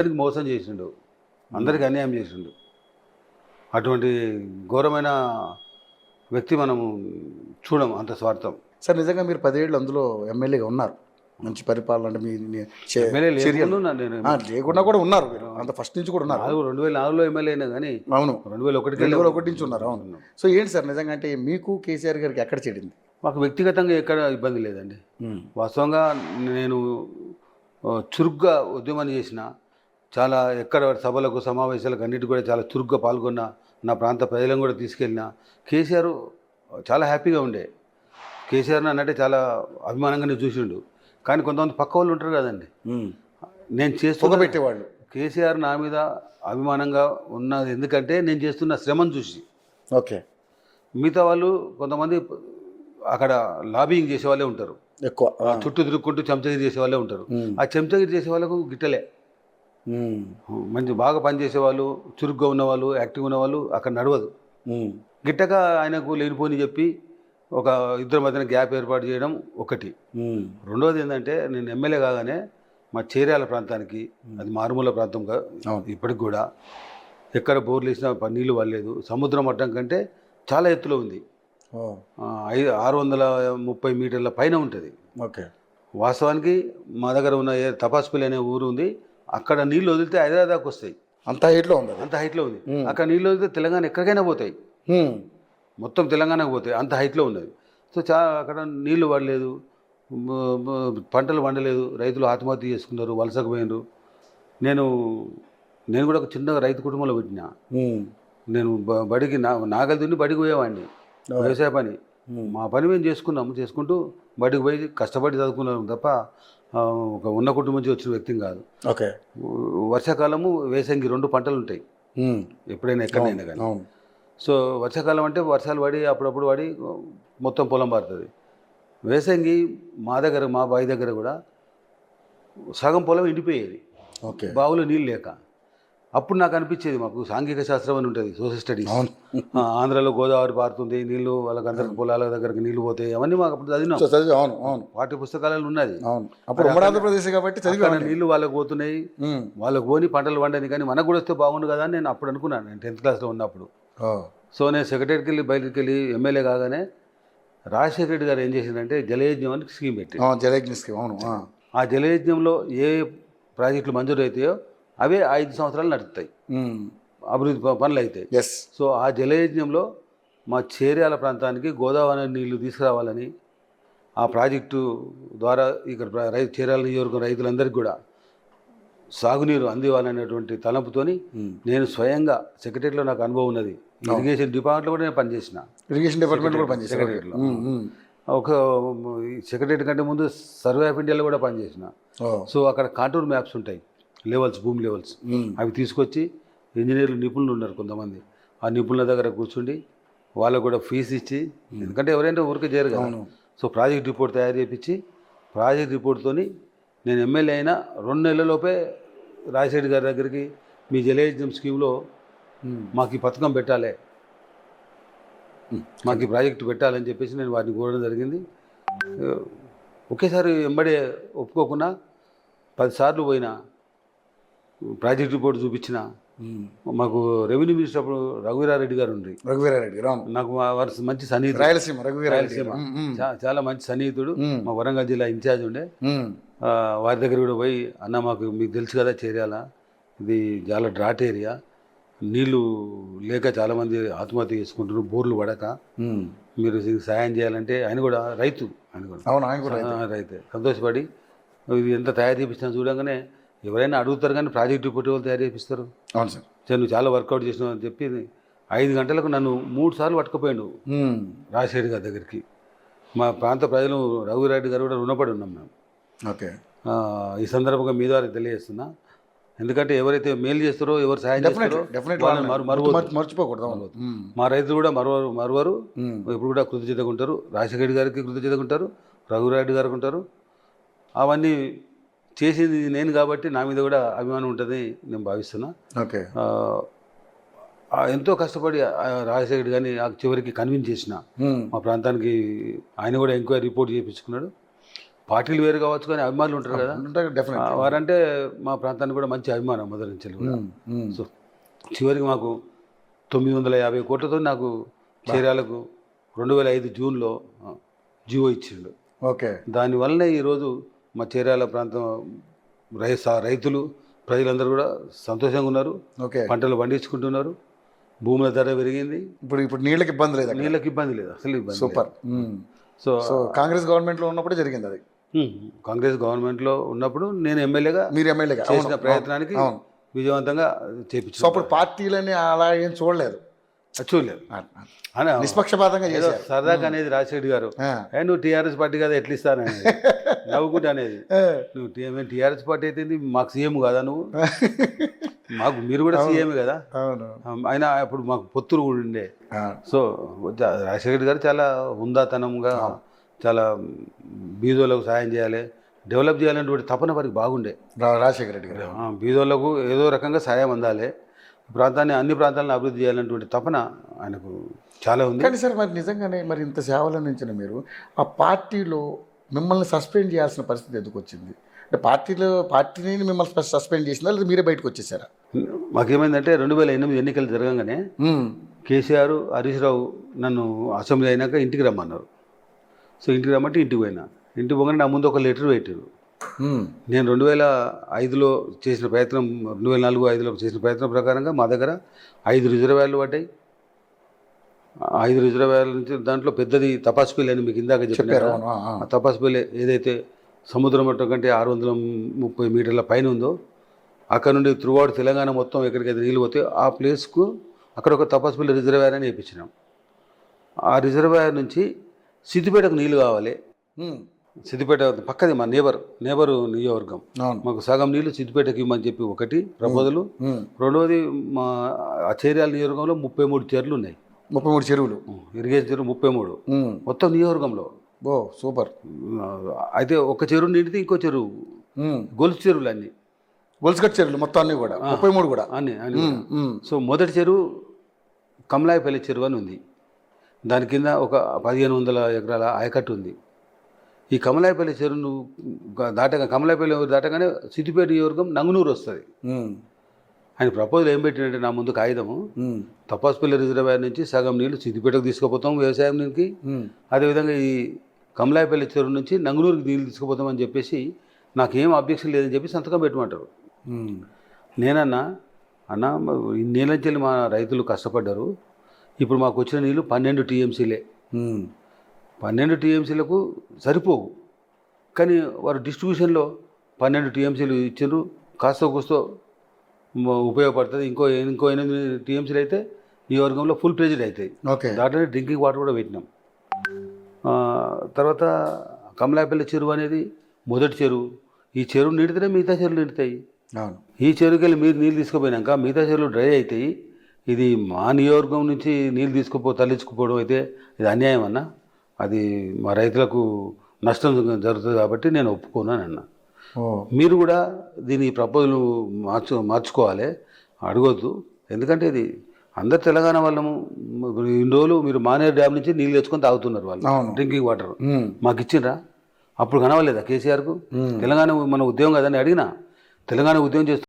అందరికి మోసం చేసిండు, అందరికి అన్యాయం చేసిండు. అటువంటి ఘోరమైన వ్యక్తి మనము చూడము, అంత స్వార్థం. సార్ నిజంగా మీరు 10 ఏళ్ళు అందులో ఎమ్మెల్యేగా ఉన్నారు, మంచి పరిపాలన అంటే మీ ఎమ్మెల్యే చర్యలు నేను లేకుండా కూడా ఉన్నారు మీరు, అంత ఫస్ట్ నుంచి కూడా ఉన్నారు. 2004లో ఎమ్మెల్యే అయినా కానీ అవును, 2001 నుంచి ఉన్నారు. అవును. సో ఏంటి సార్ నిజంగా అంటే మీకు కేసీఆర్ గారికి ఎక్కడ చెడింది? మాకు వ్యక్తిగతంగా ఎక్కడ ఇబ్బంది లేదండి. వాస్తవంగా నేను చురుగ్గా ఉద్యమం చేసిన, చాలా ఎక్కడ సభలకు సమావేశాలకు అన్నిటి కూడా చాలా చురుగ్గా పాల్గొన్న, నా ప్రాంత ప్రజలను కూడా తీసుకెళ్ళిన. కేసీఆర్ చాలా హ్యాపీగా ఉండే. కేసీఆర్ అన్నట్టే చాలా అభిమానంగానే చూసిండు. కానీ కొంతమంది పక్క వాళ్ళు ఉంటారు కదండి, నేను చేస్తున్న పెట్టేవాళ్ళు. కేసీఆర్ నా మీద అభిమానంగా ఉన్నది ఎందుకంటే నేను చేస్తున్న శ్రమను చూసి. ఓకే. మిగతా వాళ్ళు కొంతమంది అక్కడ లాబింగ్ చేసే వాళ్ళే ఉంటారు, ఎక్కువ చుట్టూ తిరుక్కుంటూ చెంచగిరి చేసే వాళ్ళే ఉంటారు. ఆ చెంచగిరి చేసే వాళ్ళకు గిట్టలే. మంచి బాగా పనిచేసే వాళ్ళు, చురుగ్గా ఉన్నవాళ్ళు, యాక్టివ్గా ఉన్నవాళ్ళు అక్కడ నడవదు. గిట్టక ఆయనకు లేనిపోని చెప్పి ఒక ఇద్దరి మధ్యన గ్యాప్ ఏర్పాటు చేయడం ఒకటి. రెండవది ఏంటంటే, నేను ఎమ్మెల్యే కాగానే మా చేర్యాల ప్రాంతానికి, అది మారుమూల ప్రాంతంగా ఇప్పటికి కూడా ఎక్కడ బోర్లు వేసినా నీళ్లు పడలేదు. సముద్ర మట్టం కంటే చాలా ఎత్తులో ఉంది, 630 మీటర్ల పైన ఉంటుంది. ఓకే. వాస్తవానికి మా దగ్గర ఉన్న తపాస్పల్లి అనే ఊరు ఉంది, అక్కడ నీళ్ళు వదిలితే హైదరాబాద్కి వస్తాయి. అంత హైట్లో ఉంది, అంత హైట్లో ఉంది. అక్కడ నీళ్ళు వదిలితే తెలంగాణ ఎక్కడికైనా పోతాయి, మొత్తం తెలంగాణకు పోతాయి, అంత హైట్లో ఉన్నది. సో అక్కడ నీళ్లు పడలేదు, పంటలు పండలేదు, రైతులు ఆత్మహత్య చేసుకున్నారు, వలసకు పోయినారు. నేను కూడా ఒక చిన్నగా రైతు కుటుంబంలో పెట్టినా. నేను బడికి నాగలి దున్ని బడికి పోయేవాడిని, వ్యవసాయ పని. మా పని మేము చేసుకుంటూ బడికి పోయి కష్టపడి చదువుకున్నాం తప్ప ఒక ఉన్న కుటుంబం నుంచి వచ్చిన వ్యక్తిని కాదు. ఓకే. వర్షాకాలము, వేసంగి 2 పంటలు ఉంటాయి ఎప్పుడైనా ఎక్కడైనా కానీ. సో వర్షాకాలం అంటే వర్షాలు పడి అప్పుడప్పుడు పడి మొత్తం పొలం పారుతుంది. వేసంగి మా బావి దగ్గర కూడా సగం పొలం ఎండిపోయేది, బావులో నీళ్ళు లేక. అప్పుడు నాకు అనిపించేది, మాకు సాంఘిక శాస్త్రం అని ఉంటుంది, సోషల్ స్టడీస్. ఆంధ్రాలో గోదావరి పారుతుంది, నీళ్లు వాళ్ళకందరికి పొలాల దగ్గరికి నీళ్లు పోతాయి, అవన్నీ మాకు అప్పుడు చదివినాం, పాఠ్య పుస్తకాలలో ఉన్నది. ఆంధ్రప్రదేశ్ కాబట్టి నీళ్లు వాళ్ళకి పోతున్నాయి, వాళ్ళకి పోని పంటలు పండని, కానీ మనకు కూడా వస్తే బాగుండు కదా అని నేను అప్పుడు అనుకున్నాను, నేను 10th క్లాస్లో ఉన్నప్పుడు. సో నేను సెక్రటరీకి వెళ్ళి బయటకు వెళ్ళి ఎమ్మెల్యే కాగానే రాజశేఖర రెడ్డి గారు ఏం చేసిందంటే జలయజ్ఞం అని స్కీమ్ పెట్టి, జలయజ్ఞ స్కీమ్. అవును. ఆ జలయజ్ఞంలో ఏ ప్రాజెక్టులు మంజూరు అవుతాయో అవే 5 సంవత్సరాలు నడుస్తాయి, అభివృద్ధి పనులు అవుతాయి. సో ఆ జలయజ్ఞంలో మా చేర్యాల ప్రాంతానికి గోదావరి నీళ్లు తీసుకురావాలని, ఆ ప్రాజెక్టు ద్వారా ఇక్కడ చేర్యాల నియోజకవర్గం రైతులందరికీ కూడా సాగునీరు అందివ్వాలనేటువంటి తలంపుతోని నేను స్వయంగా సెక్రటరీలో నాకు అనుభవం ఉన్నది. ఇరిగేషన్ డిపార్ట్మెంట్లో కూడా నేను పనిచేసిన, ఇరిగేషన్ డిపార్ట్మెంట్ కూడా పనిచేసిన సెక్రటరీలో. ఒక సెక్రటరీ కంటే ముందు సర్వే ఆఫ్ ఇండియాలో కూడా పనిచేసిన. సో అక్కడ కాంటూర్ మ్యాప్స్ ఉంటాయి, లెవెల్స్, భూమి లెవెల్స్, అవి తీసుకొచ్చి ఇంజనీర్లు నిపుణులు ఉన్నారు కొంతమంది, ఆ నిపుణుల దగ్గర కూర్చుండి వాళ్ళకు కూడా ఫీజు ఇచ్చి, ఎందుకంటే ఎవరైనా ఊరికే చేయరు కదా. సో ప్రాజెక్ట్ రిపోర్ట్ తయారు చేయించి, ప్రాజెక్ట్ రిపోర్ట్తోని నేను ఎమ్మెల్యే అయినా 2 నెలలలోపే రాజశేఖర్ గారి దగ్గరికి, మీ జలయజ్ఞం స్కీమ్లో మాకు ఈ పథకం పెట్టాలి, మాకు ఈ ప్రాజెక్టు పెట్టాలని చెప్పేసి నేను వారిని కోరడం జరిగింది. ఒకేసారి వెంబడే ఒప్పుకోకుండా 10 సార్లు పోయినా, ప్రాజెక్ట్ రిపోర్ట్ చూపించిన. మాకు రెవెన్యూ మినిస్టర్ అప్పుడు రఘువీరారెడ్డి గారు ఉండ్రి, నాకు వారు మంచి సన్నిహితుడు, రాయలసీమ చాలా మంచి సన్నిహితుడు, మా వరంగల్ జిల్లా ఇన్ఛార్జ్ ఉండే. వారి దగ్గర కూడా పోయి, అన్న మాకు మీకు తెలుసు కదా చేర్యాల ఇది చాలా డ్రాట్ ఏరియా, నీళ్లు లేక చాలామంది ఆత్మహత్య చేసుకుంటున్నారు, బోర్లు పడక, మీరు సాయం చేయాలంటే, ఆయన కూడా రైతు, ఆయన కూడా రైతే, సంతోషపడి ఇది ఎంత తయారు చేపిస్తున్నా చూడగానే ఎవరైనా అడుగుతారు కానీ ప్రాజెక్ట్ రిపోర్ట్ వాళ్ళు తయారు చేపిస్తారు. అవును సార్, నువ్వు చాలా వర్కౌట్ చేసినావు అని చెప్పి 5 గంటలకు నన్ను 3 సార్లు పట్టుకుపోయాడు రాజశేఖర్ గారి దగ్గరికి. మా ప్రాంత ప్రజలు, రఘువీరారెడ్డి గారు కూడా రుణపడి ఉన్నాం మేము. ఓకే. ఈ సందర్భంగా మీ ద్వారా తెలియజేస్తున్నా, ఎందుకంటే ఎవరైతే మేలు చేస్తారో, ఎవరు సాయం చేస్తారో మర్చిపోకూడదు. మా రైతులు కూడా మరువరు, ఇప్పుడు కూడా కృతజ్ఞతగా ఉంటారు. రాజశేఖర రెడ్డి గారికి కృతజ్ఞతగా ఉంటారు, రఘువీరారెడ్డి గారికి ఉంటారు. అవన్నీ చేసింది నేను కాబట్టి నా మీద కూడా అభిమానం ఉంటుంది నేను భావిస్తున్నా. ఓకే. ఎంతో కష్టపడి రాజశేఖర్ గారిని చివరికి కన్విన్స్ చేసిన మా ప్రాంతానికి. ఆయన కూడా ఎంక్వైరీ రిపోర్ట్ చేయించుకున్నాడు. పార్టీలు వేరు కావచ్చు కానీ అభిమానులు ఉంటారు కదా, డెఫినెట్. వారంటే మా ప్రాంతానికి కూడా మంచి అభిమానం మొదటి నుంచి కూడా. సో చివరికి మాకు 950 కోట్లతో నాకు చీరాలకు 2005 జూన్లో జీవో ఇచ్చిండు. ఓకే. దానివల్లనే ఈరోజు మా చీరాల ప్రాంతం రైతులు ప్రజలందరూ కూడా సంతోషంగా ఉన్నారు. ఓకే. పంటలు పండించుకుంటున్నారు. భూముల ధర పెరిగింది. ఇప్పుడు నీళ్ళకి ఇబ్బంది లేదు. నీళ్ళకి ఇబ్బంది లేదు, అసలు ఇబ్బంది. సూపర్. సో కాంగ్రెస్ గవర్నమెంట్లో ఉన్నప్పుడే జరిగింది అది. కాంగ్రెస్ గవర్నమెంట్లో ఉన్నప్పుడు నేను ఎమ్మెల్యేగా, మీరు ఎమ్మెల్యేగా చేసిన ప్రయత్నానికి విజయవంతంగా చేపించాను. సో అప్పుడు పార్టీలని అలా ఏం చూడలేదు, చూడలేదు, నిష్పక్షపాతంగా ఏదో సరదాగా అనేది రాజశేఖర్ గారు, నువ్వు టీఆర్ఎస్ పార్టీ కదా ఎట్లా ఇస్తాను అనేది నవ్వుకుంటా అనేది. నువ్వు టీఆర్ఎస్ పార్టీ అయితే మాకు సీఎం కదా, నువ్వు మాకు మీరు కూడా సీఎం కదా. అయినా అప్పుడు మాకు పొత్తులు కూడా ఉండే. సో రాజశేఖర్ గారు చాలా హుందాతనంగా, చాలా బీదోళ్ళకు సాయం చేయాలి, డెవలప్ చేయాలనేటువంటి తపన వారికి బాగుండే. రాజశేఖర రెడ్డి గారు బీదోళ్ళకు ఏదో రకంగా సాయం అందాలి, ప్రాంతాన్ని అన్ని ప్రాంతాలను అభివృద్ధి చేయాలనేటువంటి తపన ఆయనకు చాలా ఉంది. కానీ సార్ మరి నిజంగానే మరి ఇంత సేవలు అందించిన మీరు ఆ పార్టీలో మిమ్మల్ని సస్పెండ్ చేయాల్సిన పరిస్థితి ఎందుకు వచ్చింది? అంటే పార్టీని మిమ్మల్ని సస్పెండ్ చేసిందా లేదా మీరే బయటకు వచ్చేసారా? మాకేమైందంటే 2008 ఎన్నికలు జరగంగానే కేసీఆర్, హరీష్ రావు నన్ను అసెంబ్లీ అయినాక ఇంటికి రమ్మన్నారు. సో ఇంటికి రమ్మంటే ఇంటికి పోయినా. ఇంటికి పోగానే నా ముందు ఒక లెటర్ పెట్టారు. నేను 2005లో చేసిన ప్రయత్నం, 2004-05లో చేసిన ప్రయత్నం ప్రకారంగా మా దగ్గర 5 రిజర్వాయర్లు పడ్డాయి. 5 రిజర్వాయర్ల నుంచి దాంట్లో పెద్దది తపాసుపల్లి అని మీకు ఇందాక చెప్పారు. ఆ తపాసుపల్లి ఏదైతే సముద్రం మట్టం కంటే 630 మీటర్ల పైన ఉందో, అక్కడ నుండి త్రూఅవుట్ తెలంగాణ మొత్తం ఎక్కడికైతే నీళ్ళు పోతే ఆ ప్లేస్కు అక్కడ ఒక తపాసుపల్లి రిజర్వాయర్ అని వేయించినాం. ఆ రిజర్వాయర్ నుంచి సిద్దిపేటకు నీళ్ళు కావాలి. సిద్దిపేట పక్కది మా నేబరు నియోజకవర్గం. మాకు సగం నీళ్లు సిద్దిపేటకి ఇవ్వమని చెప్పి ఒకటి ప్రపోజలు. రెండవది మా ఆ చీరాల నియోజకవర్గంలో 33 చెరువులు ఉన్నాయి. 33 చెరువులు, ఇరిగేషన్ చెరువు 33 మొత్తం నియోజకవర్గంలో. ఓ సూపర్. అయితే ఒక చెరువు నిండితే ఇంకో చెరువు, గొలుసు చెరువులు అన్నీ, గొలుసుకట్ చెరువులు మొత్తం అన్నీ కూడా 33 కూడా అన్నీ. సో మొదటి చెరువు కమలాయపల్లి చెరువు అని ఉంది. దాని కింద ఒక 1500 ఎకరాల ఆయకట్టు ఉంది. ఈ కమలాయపల్లి చెరువును కమలాయపల్లి దాటగానే సిద్దిపేట నియోజకవర్గం నంగునూరు వస్తుంది. ఆయన ప్రపోజల్ ఏం పెట్టినట్టే నా ముందు కాగితము, తపాసుపల్లి రిజర్వాయర్ నుంచి సగం నీళ్ళు సిద్దిపేటకు తీసుకుపోతాం వ్యవసాయానికి, అదేవిధంగా ఈ కమలాయపల్లి చెరువు నుంచి నంగునూరుకి నీళ్ళు తీసుకుపోతామని చెప్పేసి నాకేం అబ్జెక్షన్ లేదని చెప్పి సంతకం పెట్టమంటారు. నేనన్నా ఇన్నేళ్ళ నుంచి మా రైతులు కష్టపడ్డారు, ఇప్పుడు మాకు వచ్చిన నీళ్ళు 12 టీఎంసీలే. 12 టీఎంసీలకు సరిపోవు, కానీ వారు డిస్ట్రిబ్యూషన్లో 12 టీఎంసీలు ఇచ్చారు. కాస్త కూస్తో ఉపయోగపడుతుంది. ఇంకో 8 టీఎంసీలు అయితే ఈ వర్గంలో ఫుల్ ప్లేజ్డ్ అవుతాయి. దాంట్లోనే డ్రింకింగ్ వాటర్ కూడా పెట్టినాం. తర్వాత కమలాపల్లి చెరువు అనేది మొదటి చెరువు. ఈ చెరువు నిండితేనే మిగతా చెరువులు నిండుతాయి. ఈ చెరువుకి వెళ్ళి మీరు నీళ్ళు తీసుకుపోయినాక మిగతా చెరువులు డ్రై అవుతాయి. ఇది మా నియోజకవర్గం నుంచి నీళ్ళు తరలించుకుపోవడం అయితే ఇది అన్యాయం అన్న, అది మా రైతులకు నష్టం జరుగుతుంది కాబట్టి నేను ఒప్పుకోను అన్న. మీరు కూడా దీని ప్రపోజల్ మార్చుకోవాలి, అడగొద్దు. ఎందుకంటే ఇది అందరు తెలంగాణ వాళ్ళము. ఇన్ని రోజులు మీరు మానేరు డ్యామ్ నుంచి నీళ్ళు తెచ్చుకొని తాగుతున్నారు వాళ్ళు, డ్రింకింగ్ వాటర్. మాకు ఇచ్చిండ్రా? అప్పుడు కనవలేదా కేసీఆర్కు? తెలంగాణ మన ఉద్యోగం కదని అడిగినా, తెలంగాణ ఉద్యోగం చేస్తూ